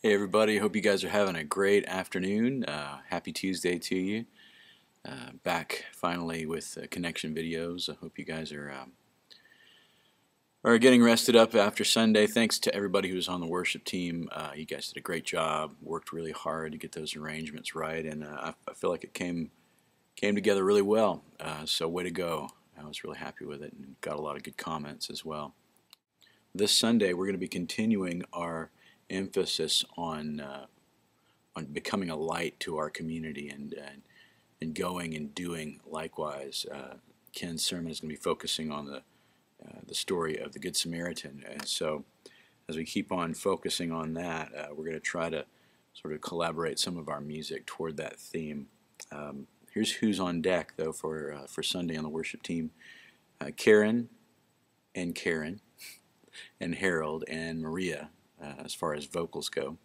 Hey everybody, hope you guys are having a great afternoon. Happy Tuesday to you. Back finally with connection videos. I hope you guys are getting rested up after Sunday. Thanks to everybody who was on the worship team. You guys did a great job. Worked really hard to get those arrangements right, and I feel like it came together really well. So way to go. I was really happy with it and got a lot of good comments as well. This Sunday we're going to be continuing our emphasis on becoming a light to our community and going and doing likewise. Ken's sermon is going to be focusing on the story of the Good Samaritan, and so as we keep on focusing on that, we're going to try to sort of collaborate some of our music toward that theme. Here's who's on deck though for Sunday on the worship team: Karen and Harold and Maria, as far as vocals go.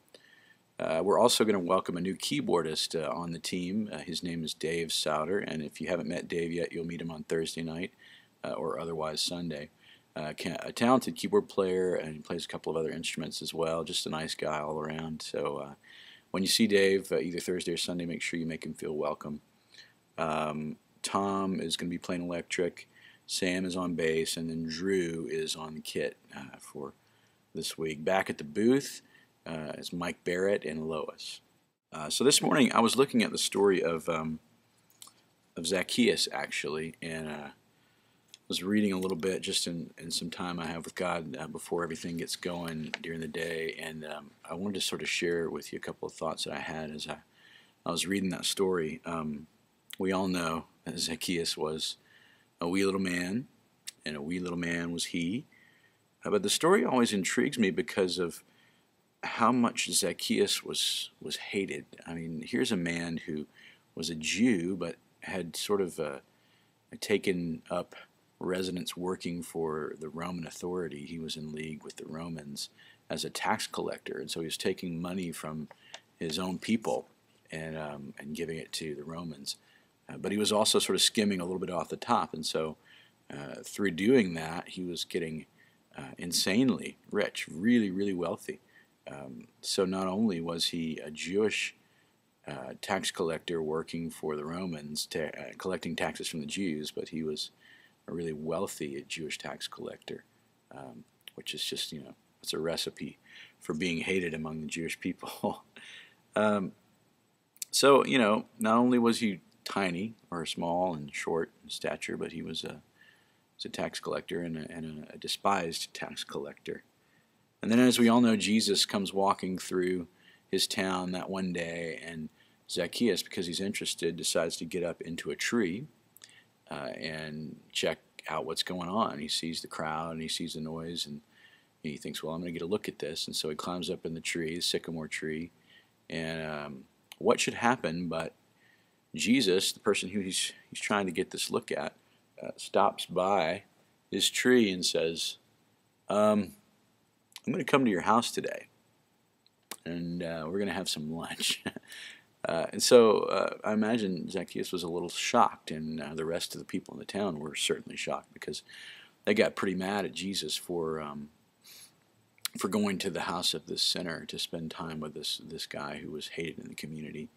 We're also going to welcome a new keyboardist on the team. His name is Dave Souter, and if you haven't met Dave yet, you'll meet him on Thursday night or otherwise Sunday. A talented keyboard player, and he plays a couple of other instruments as well. Just a nice guy all around. So when you see Dave, either Thursday or Sunday, make sure you make him feel welcome. Tom is going to be playing electric. Sam is on bass, and then Drew is on the kit for this week. Back at the booth is Mike Barrett and Lois. So this morning I was looking at the story of Zacchaeus actually, and was reading a little bit just in some time I have with God before everything gets going during the day, and I wanted to sort of share with you a couple of thoughts that I had as I was reading that story. We all know that Zacchaeus was a wee little man, and a wee little man was he. But the story always intrigues me because of how much Zacchaeus was hated. I mean, here's a man who was a Jew, but had sort of taken up residence working for the Roman authority. He was in league with the Romans as a tax collector, and so he was taking money from his own people and giving it to the Romans. But he was also sort of skimming a little bit off the top, and so through doing that, he was getting insanely rich, really, really wealthy. So not only was he a Jewish tax collector working for the Romans, collecting taxes from the Jews, but he was a really wealthy Jewish tax collector, which is just, it's a recipe for being hated among the Jewish people. So, not only was he tiny or small and short in stature, but he was a tax collector and a despised tax collector. And then, as we all know, Jesus comes walking through his town that one day, and Zacchaeus, because he's interested, decides to get up into a tree and check out what's going on. He sees the crowd and he sees the noise, and he thinks, well, I'm going to get a look at this. And so he climbs up in the tree, the sycamore tree, and what should happen but Jesus, the person who he's trying to get this look at, stops by his tree and says, I'm going to come to your house today, and we're going to have some lunch. And so I imagine Zacchaeus was a little shocked, and the rest of the people in the town were certainly shocked because they got pretty mad at Jesus for going to the house of this sinner to spend time with this guy who was hated in the community,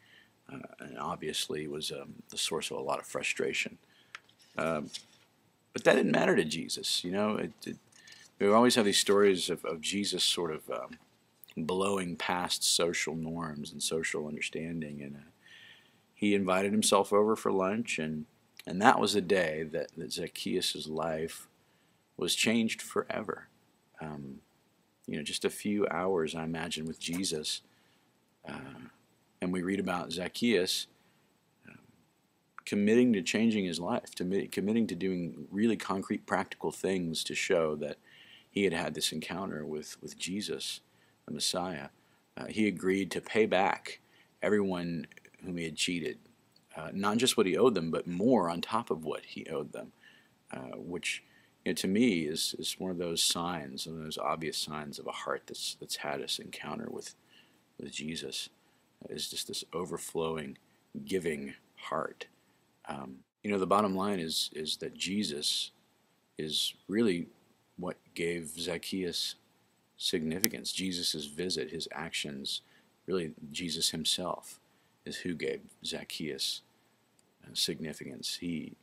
and obviously was the source of a lot of frustration. But that didn't matter to Jesus. We always have these stories of Jesus sort of blowing past social norms and social understanding, and he invited himself over for lunch, and that was the day that Zacchaeus' life was changed forever. Just a few hours, I imagine, with Jesus, and we read about Zacchaeus committing to changing his life, committing to doing really concrete, practical things to show that he had had this encounter with Jesus, the Messiah. He agreed to pay back everyone whom he had cheated, not just what he owed them, but more on top of what he owed them, which to me is one of those signs, one of those obvious signs of a heart that's had this encounter with Jesus, is just this overflowing, giving heart. The bottom line is that Jesus is really what gave Zacchaeus significance. Jesus' visit, his actions, really Jesus himself is who gave Zacchaeus significance. He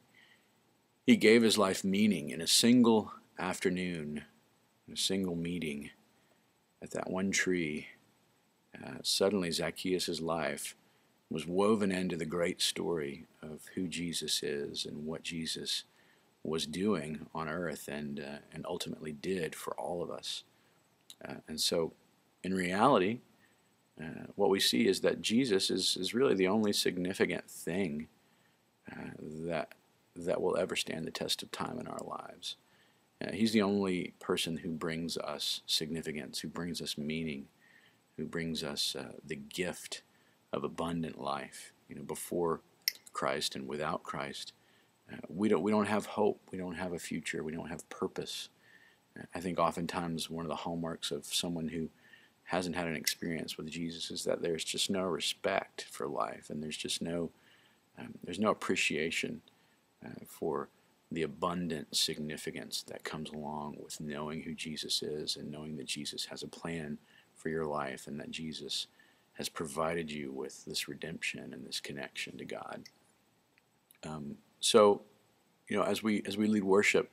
gave his life meaning in a single afternoon, in a single meeting at that one tree. Suddenly Zacchaeus' life was woven into the great story of who Jesus is and what Jesus was doing on earth and ultimately did for all of us. And so in reality, what we see is that Jesus is really the only significant thing that will ever stand the test of time in our lives. He's the only person who brings us significance, who brings us meaning, who brings us the gift of abundant life. Before Christ and without Christ, we don't have hope. We don't have a future. We don't have purpose. I think oftentimes one of the hallmarks of someone who hasn't had an experience with Jesus is that there's just no respect for life, and there's just no appreciation for the abundant significance that comes along with knowing who Jesus is and knowing that Jesus has a plan for your life and that Jesus has provided you with this redemption and this connection to God. So, as we lead worship,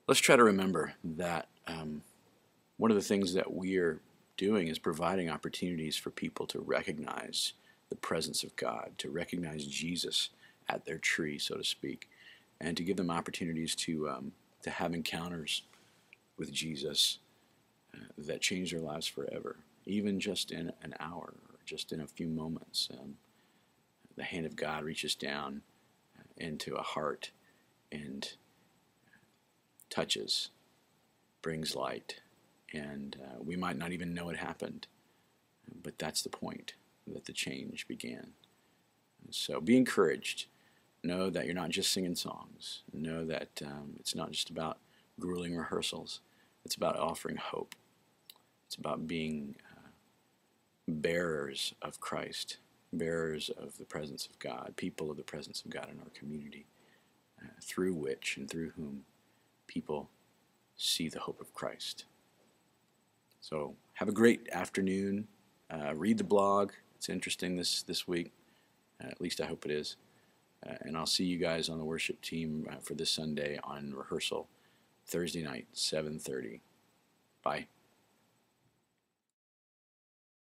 let's try to remember that one of the things that we are doing is providing opportunities for people to recognize the presence of God, to recognize Jesus at their tree, so to speak, and to give them opportunities to have encounters with Jesus that change their lives forever, even just in an hour or just in a few moments. The hand of God reaches down into a heart and touches, brings light, and we might not even know it happened, but that's the point, that the change began. So be encouraged. Know that you're not just singing songs. Know that it's not just about grueling rehearsals. It's about offering hope. It's about being bearers of Christ, bearers of the presence of God, people of the presence of God in our community, through which and through whom people see the hope of Christ. So have a great afternoon. Read the blog. It's interesting this week. At least I hope it is. And I'll see you guys on the worship team for this Sunday on rehearsal, Thursday night, 7:30. Bye.